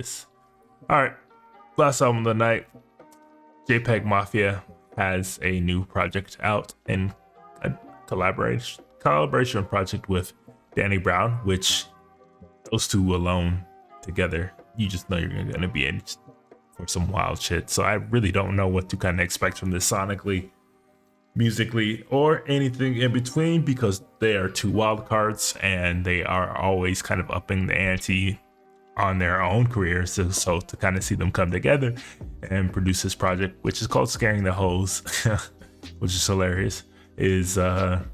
All right, last album of the night. JPEGMAFIA has a new project out in a collaboration project with Danny Brown, which those two alone together, you just know you're gonna be in for some wild shit. So I really don't know what to kind of expect from this sonically, musically, or anything in between, because they are two wild cards and they are always kind of upping the ante on their own careers. So to kind of see them come together and produce this project, which is called Scaring the Hoes, which is hilarious, is it's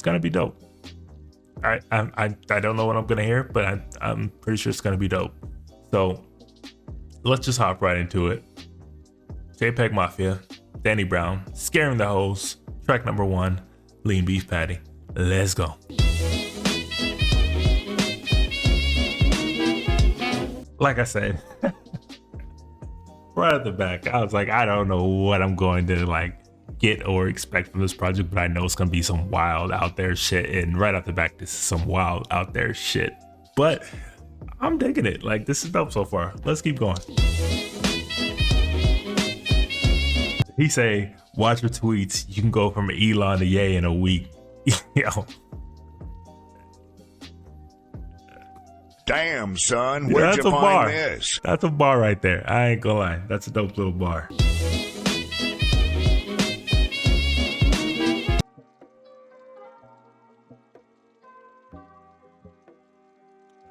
gonna be dope. I don't know what I'm gonna hear, but I'm pretty sure it's gonna be dope. So let's just hop right into it. JPEGMAFIA, Danny Brown, Scaring the Hoes, track number 1, Lean Beef Patty. Let's go. Like I said, right at the back, I was like, I don't know what I'm going to like get or expect from this project, but I know it's gonna be some wild out there shit. And right off the back, this is some wild out there shit. But I'm digging it. Like, this is dope so far. Let's keep going. He say, watch your tweets. You can go from Elon to Ye in a week. Yo. Damn, son, where'd you find this? That's a bar right there. I ain't gonna lie. That's a dope little bar.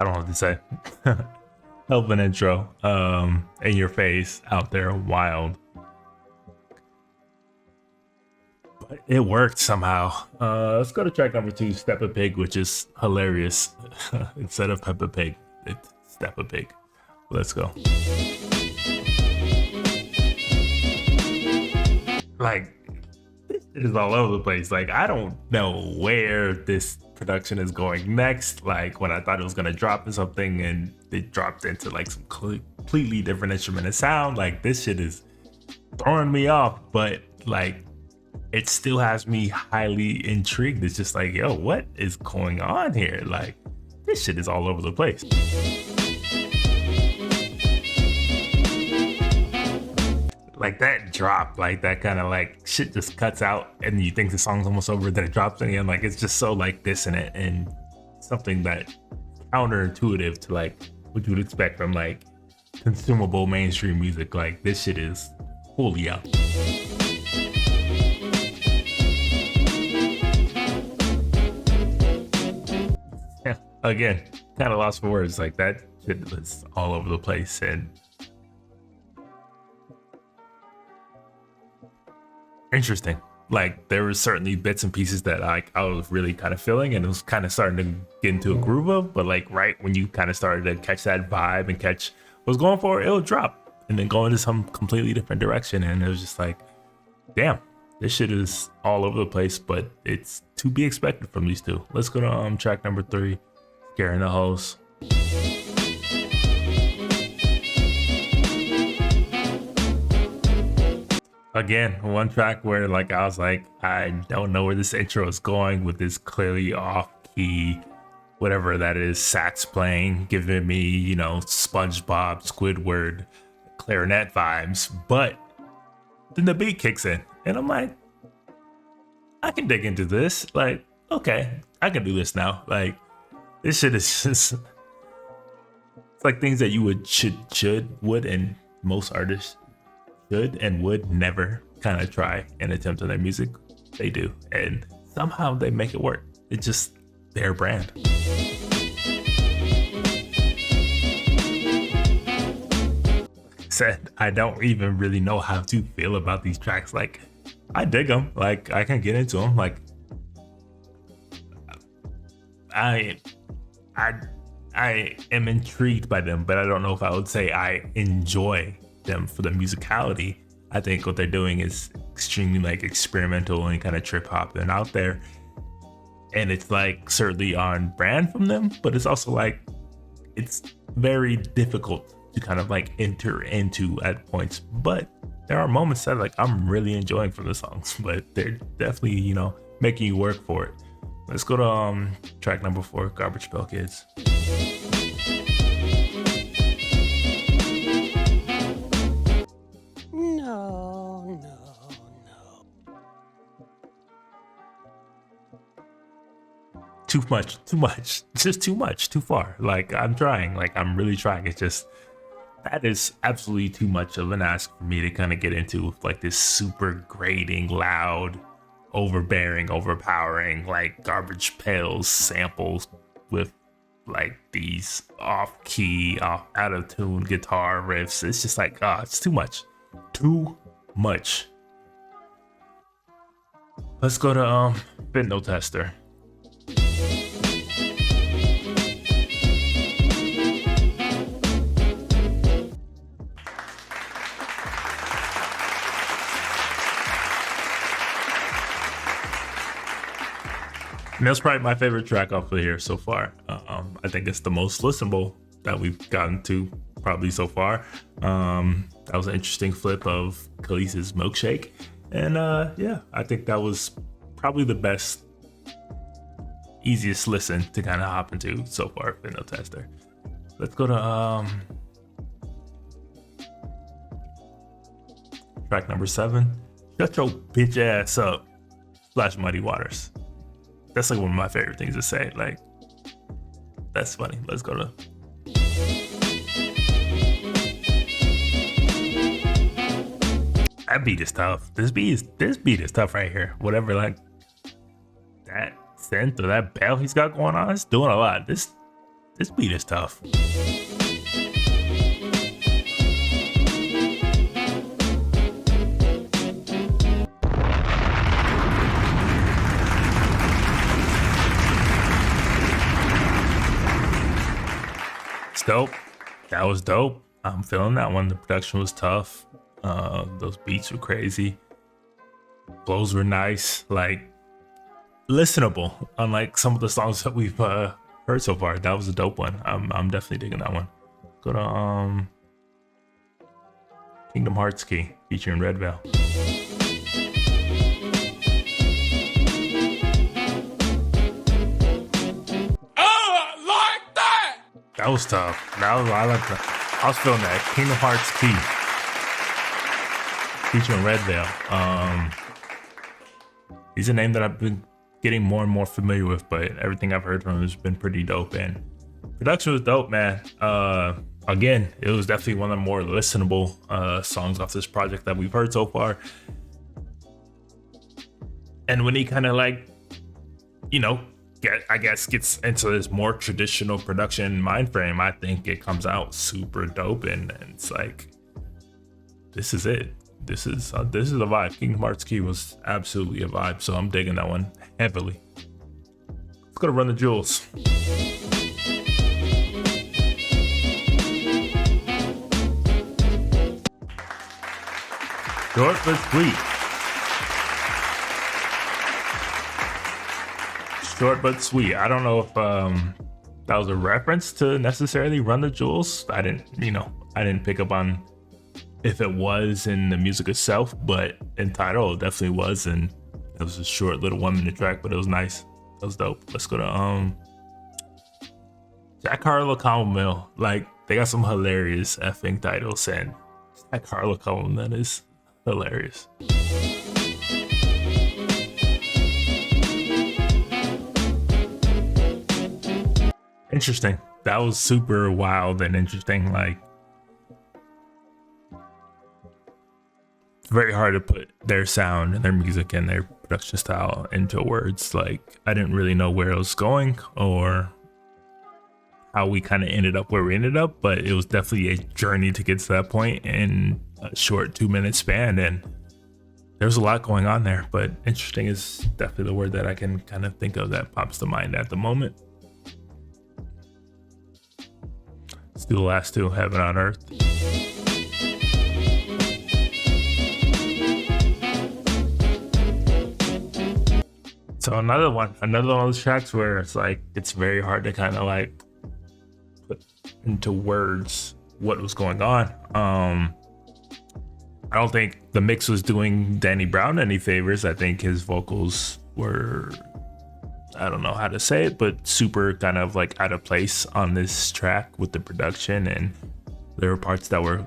I don't know what to say. Hell of an intro. In your face, out there, wild. But it worked somehow. Let's go to track number 2, Steppa Pig, which is hilarious. Instead of Peppa Pig, it's Steppa Pig. Let's go. Like, this is all over the place. Like, I don't know where this production is going next. Like, when I thought it was gonna drop in something and it dropped into like some completely different instrument and sound, like this shit is throwing me off, but like it still has me highly intrigued. It's just like, yo, what is going on here? Like, this shit is all over the place. Like that drop, like that kind of like shit just cuts out and you think the song's almost over, then it drops again. Like, it's just so like dissonant and something that counterintuitive to like what you would expect from like consumable mainstream music. Like, this shit is wholly out. Yeah, again, kind of lost for words. Like, that shit was all over the place and interesting. Like, there were certainly bits and pieces that I was really kind of feeling and it was kind of starting to get into a groove of, but like right when you kind of started to catch that vibe and catch what was going for, it'll drop and then go into some completely different direction. And it was just like, damn, this shit is all over the place, but it's to be expected from these two. Let's go to track number 3, Scaring the Hoes. Again, one track where like I was like, I don't know where this intro is going with this clearly off key, whatever that is, sax playing, giving me, you know, SpongeBob, Squidward, clarinet vibes. But then the beat kicks in and I'm like, I can dig into this. Like, okay, I can do this now. Like, this shit is just, it's like things that you would, and most artists should and would never kind of try and attempt on their music. They do, and somehow they make it work. It's just their brand. Said, I don't even really know how to feel about these tracks. Like, I dig them. Like, I can get into them. Like, I am intrigued by them, but I don't know if I would say I enjoy them for the musicality. I think what they're doing is extremely like experimental and kind of trip hop and out there, and it's like certainly on brand from them, but it's also like it's very difficult to kind of like enter into at points. But there are moments that like I'm really enjoying from the songs, but they're definitely, you know, making you work for it. Let's go to track number 4, Garbage Pail Kids. No. Too much, just too much, too far. Like, I'm trying, like, I'm really trying. It's just, that is absolutely too much of an ask for me to kind of get into, like this super grating, loud, overbearing, overpowering, like garbage pails samples with like these off-key, out of tune guitar riffs. It's just like, it's too much. Let's go to Fentanyl Tester. And that's probably my favorite track off of here so far. I think it's the most listenable that we've gotten to probably so far. That was an interesting flip of Khalees's Milkshake. And yeah, I think that was probably the best, easiest listen to kind of hop into so far, Fentanyl Tester. Let's go to track number 7. Shut your bitch ass up, / Muddy Waters. That's like one of my favorite things to say. Like, that's funny. Let's go to. That beat is tough. This beat is tough right here. Whatever, like that synth or that bell he's got going on, it's doing a lot. This beat is tough. Dope. That was dope. I'm feeling that one. The production was tough. Those beats were crazy. Flows were nice, like listenable. Unlike some of the songs that we've heard so far, that was a dope one. I'm definitely digging that one. Go to Kingdom Hearts Key featuring Red Veil. That was tough. I like that. I was feeling that. Kingdom Hearts Key featuring Red Veil. He's a name that I've been getting more and more familiar with, but everything I've heard from him has been pretty dope. And production was dope, man. Again, it was definitely one of the more listenable songs off this project that we've heard so far. And when he kind of like, gets into this more traditional production mind frame, I think it comes out super dope, and it's like, this is it. This is a vibe. Kingdom Hearts Key was absolutely a vibe, so I'm digging that one heavily. Let's go to Run the Jewels. Short but sweet. Short but sweet. I don't know if that was a reference to necessarily Run the Jewels. I didn't pick up on if it was in the music itself, but in title it definitely was, and it was a short little 1-minute track, but it was nice. That was dope. Let's go to Jack Harlow Mill. Like, they got some hilarious effing titles, and Jack Harlow that is hilarious. Interesting. That was super wild and interesting. Like, very hard to put their sound and their music and their production style into words. Like, I didn't really know where it was going or how we kind of ended up where we ended up, but it was definitely a journey to get to that point in a short 2-minute span, and there's a lot going on there. But interesting is definitely the word that I can kind of think of that pops to mind at the moment. Let's do the last two, Heaven on Earth. So another one of those tracks where it's like, it's very hard to kind of like put into words what was going on. I don't think the mix was doing Danny Brown any favors. I think his vocals were I don't know how to say it, but super kind of like out of place on this track with the production, and there were parts that were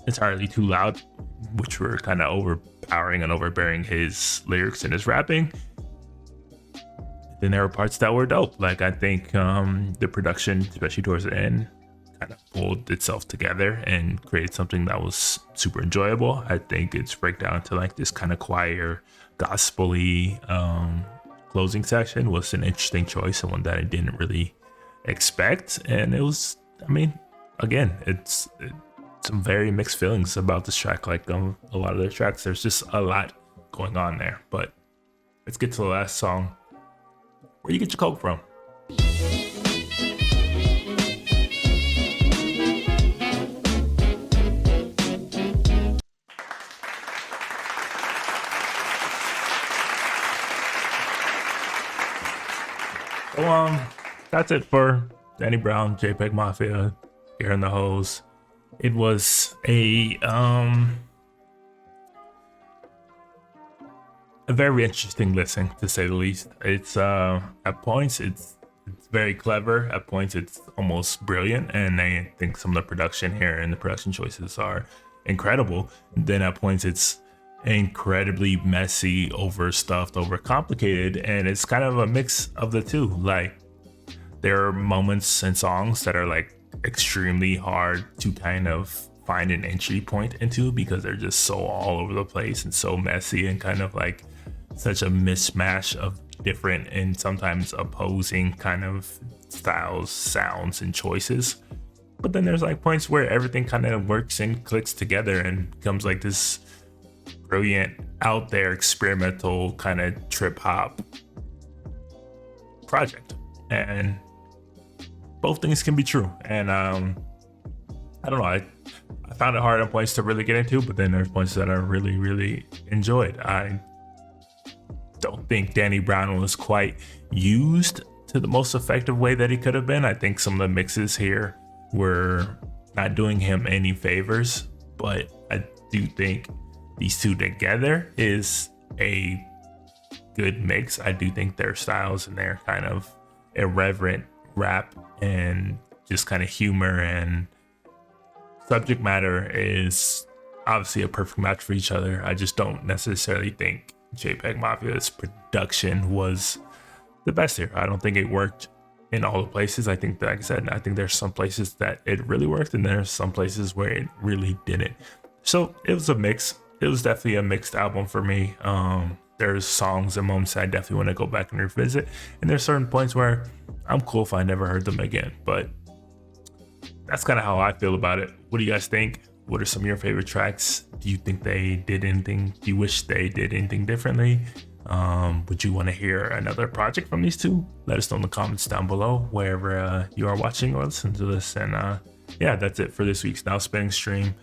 entirely too loud, which were kind of overpowering and overbearing his lyrics and his rapping. Then there were parts that were dope. Like I think the production, especially towards the end, kind of pulled itself together and created something that was super enjoyable. I think its breakdown to like this kind of choir, gospel-y closing section was an interesting choice and one that I didn't really expect. And it was, I mean, again, it's some very mixed feelings about this track. Like a lot of their tracks, there's just a lot going on there. But let's get to the last song. Where you get your Coke from? So that's it for Danny Brown, JPEGMAFIA, here in the hose. It was a very interesting listen, to say the least. It's at points it's very clever, at points it's almost brilliant, and I think some of the production here and the production choices are incredible. Then at points it's incredibly messy, overstuffed, overcomplicated, and it's kind of a mix of the two. Like there are moments and songs that are like extremely hard to kind of find an entry point into because they're just so all over the place and so messy and kind of like such a mismatch of different and sometimes opposing kind of styles, sounds, and choices. But then there's like points where everything kind of works and clicks together and becomes like this brilliant, out there, experimental kind of trip hop project. And both things can be true. And I don't know, I found it hard on points to really get into, but then there's points that I really, really enjoyed. I don't think Danny Brown was quite used to the most effective way that he could have been. I think some of the mixes here were not doing him any favors, but I do think these two together is a good mix. I do think their styles and their kind of irreverent rap and just kind of humor and subject matter is obviously a perfect match for each other. I just don't necessarily think JPEGMAFIA's production was the best here. I don't think it worked in all the places. I think, like I said, I think there's some places that it really worked and there's some places where it really didn't. So it was a mix. It was definitely a mixed album for me. There's songs and moments I definitely want to go back and revisit, and there's certain points where I'm cool if I never heard them again. But that's kind of how I feel about it. What do you guys think? What are some of your favorite tracks? Do you think they did anything? Do you wish they did anything differently? Would you want to hear another project from these two? Let us know in the comments down below, wherever you are watching or listening to this. And yeah, that's it for this week's Now Spinning Stream.